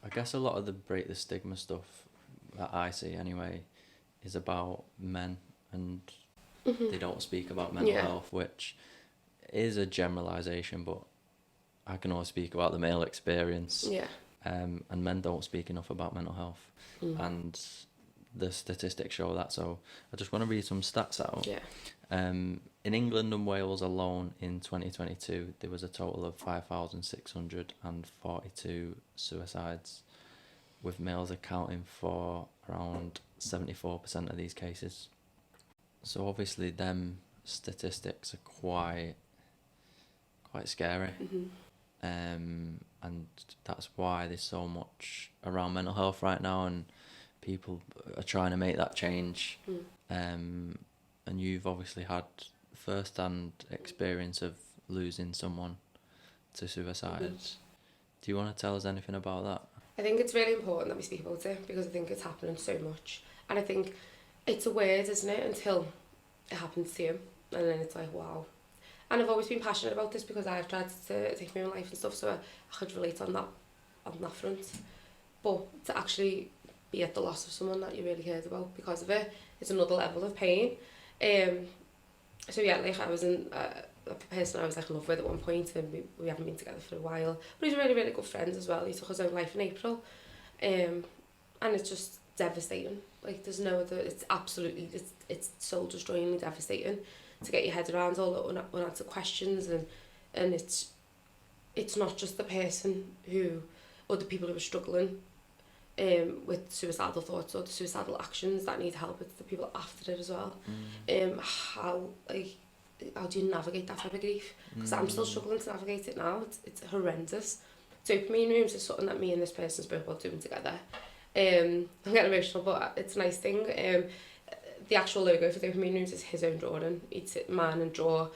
I guess a lot of the break the stigma stuff that I see anyway is about men, and they don't speak about mental health, which is a generalisation, but I can only speak about the male experience. Yeah. And men don't speak enough about mental health. And the statistics show that. So I just want to read some stats out. Yeah. In England and Wales alone in 2022, there was a total of 5,642 suicides, with males accounting for around 74% of these cases. So obviously them statistics are quite scary. And that's why there's so much around mental health right now, and people are trying to make that change. And you've obviously had first-hand experience of losing someone to suicide. Do you want to tell us anything about that? I think it's really important that we speak about it, because I think it's happening so much, and I think it's a weird, isn't it, until it happens to you, and then it's like, wow. And I've always been passionate about this because I've tried to take my own life and stuff, so I could relate on that front. But to actually be at the loss of someone that you really cared about because of it, it's another level of pain. So yeah, like I was in a person I was like in love with at one point, and we haven't been together for a while. But he's a really, really good friend as well. He took his own life in April, and it's just devastating. Like there's no other. It's absolutely it's soul destroyingly devastating to get your head around all the unanswered questions, and it's not just the person who, or the people who are struggling with suicidal thoughts or the suicidal actions that need help, it's the people after it as well. How do you navigate that type of grief? Because I'm still struggling to navigate it now. It's horrendous. Dopamine rooms is something that me and this person spoke about doing together. I'm getting emotional, but it's a nice thing. The actual logo for Dopamine Rooms is his own drawing. He'd sit man and draw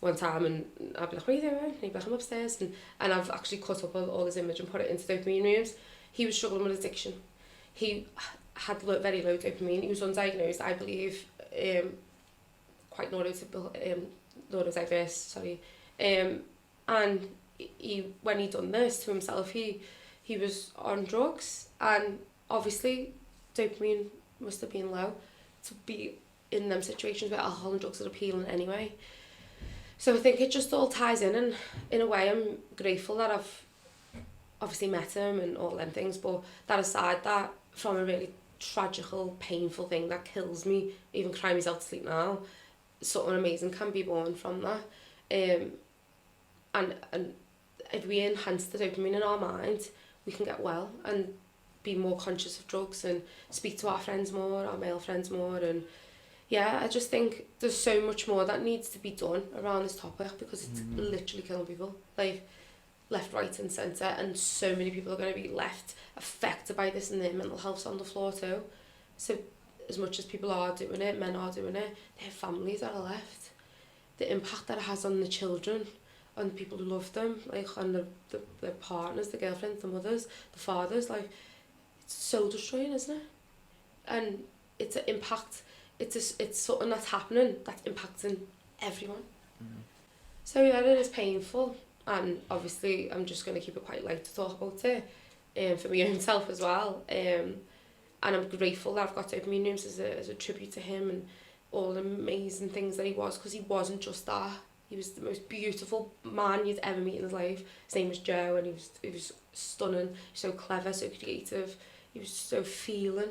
one time, and I'd be like, what are you doing? And he'd be like, I'm upstairs. And I've actually cut up all his image and put it into Dopamine Rooms. He was struggling with addiction. He had very low dopamine. He was undiagnosed, I believe, quite neurodiverse, sorry. And when he done this to himself, he was on drugs, and obviously dopamine must have been low to be in them situations where alcohol and drugs are appealing anyway. So I think it just all ties in, and in a way I'm grateful that I've obviously met him and all them things, but that aside, that from a really tragical, painful thing that kills me, even crying myself to sleep now, something amazing can be born from that. And if we enhance the dopamine in our mind, we can get well and be more conscious of drugs and speak to our friends more, our male friends more. And yeah, I just think there's so much more that needs to be done around this topic, because it's literally killing people, like left, right and centre, and so many people are going to be left affected by this, and their mental health's on the floor too. So as much as people are doing it, men are doing it, their families are left. The impact that it has on the children, on the people who love them, like on the partners, the girlfriends, the mothers, the fathers, like it's soul destroying, isn't it? And it's an impact, it's something that's happening that's impacting everyone. So yeah, it is painful, and obviously I'm just going to keep it quite light to talk about it, for my own self as well. And I'm grateful that I've got Dopamine Rooms as a tribute to him and all the amazing things that he was, because he wasn't just that. He was the most beautiful man you'd ever meet in his life. His name was Joe, and he was stunning, so clever, so creative. He was so feeling.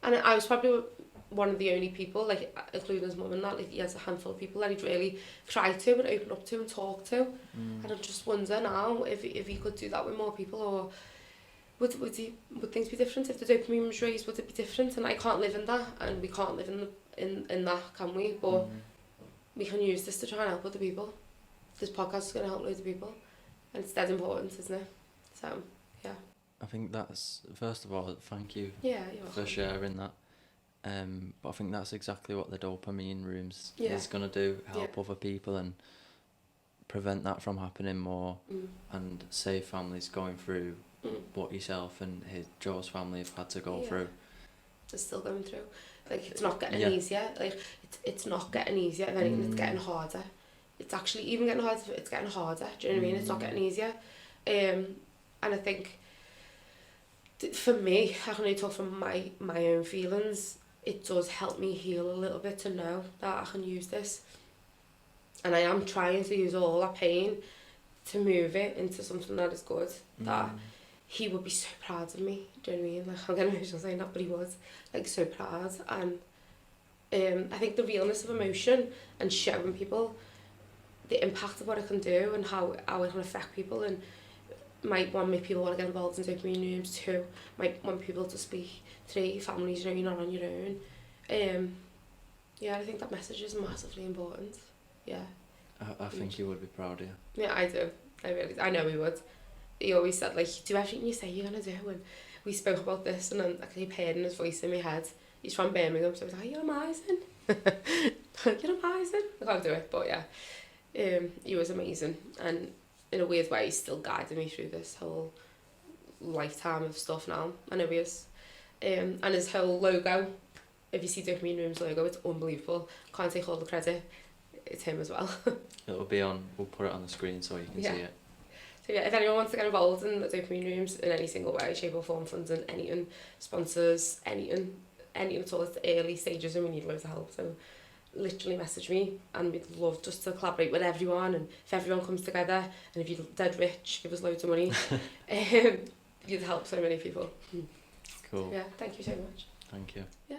And I was probably one of the only people, like including his mum and that, like he has a handful of people that he'd really cry to and open up to and talk to. And I just wonder now if he could do that with more people, or would things be different if the dopamine was raised? Would it be different? And I can't live in that, and we can't live in that, can we? But we can use this to try and help other people. This podcast is going to help loads of people, and it's dead important, isn't it? So yeah, I think that's, first of all, thank you for welcome. sharing that. But I think that's exactly what the Dopamine Rooms is going to do, help other people and prevent that from happening more, and save families going through what yourself and Joe's family have had to go through. They're still going through. Like, it's not getting easier. Like, it's not getting easier. If anything, it's getting harder. It's actually even getting harder. It's getting harder. Do you know what I mean? It's not getting easier. And I think For me, I can only talk from my own feelings. It does help me heal a little bit to know that I can use this. And I am trying to use all that pain to move it into something that is good. That he would be so proud of me. Do you know what I mean? Like, I'm getting emotional saying that, but he was like so proud. And I think the realness of emotion and showing people the impact of what it can do and how it can affect people, and might want people want to get involved in dopamine rooms too. Might want people to speak to their families, you know, you're not on your own. Yeah, I think that message is massively important. Yeah. I think he would be proud of you. Yeah, I do. I know he would. He always said, like, do everything you say you're going to do. And we spoke about this, and then I keep hearing his voice in my head. He's from Birmingham, so I was like, you're amazing. You're amazing. I can't do it, but yeah. He was amazing. And in a weird way, he's still guiding me through this whole lifetime of stuff now. I know he is. And his whole logo, if you see Dopamine Room's logo, it's unbelievable. Can't take all the credit. It's him as well. It'll be on, we'll put it on the screen so you can see it. So yeah, if anyone wants to get involved in the Dopamine Rooms in any single way, shape or form, funding, anything, sponsors, anything at all, it's the early stages and we need loads of help. So literally message me, and we'd love just to collaborate with everyone, and if everyone comes together, and if you're dead rich, give us loads of money. You'd help so many people. Cool. Yeah, thank you so much. Thank you. Yeah.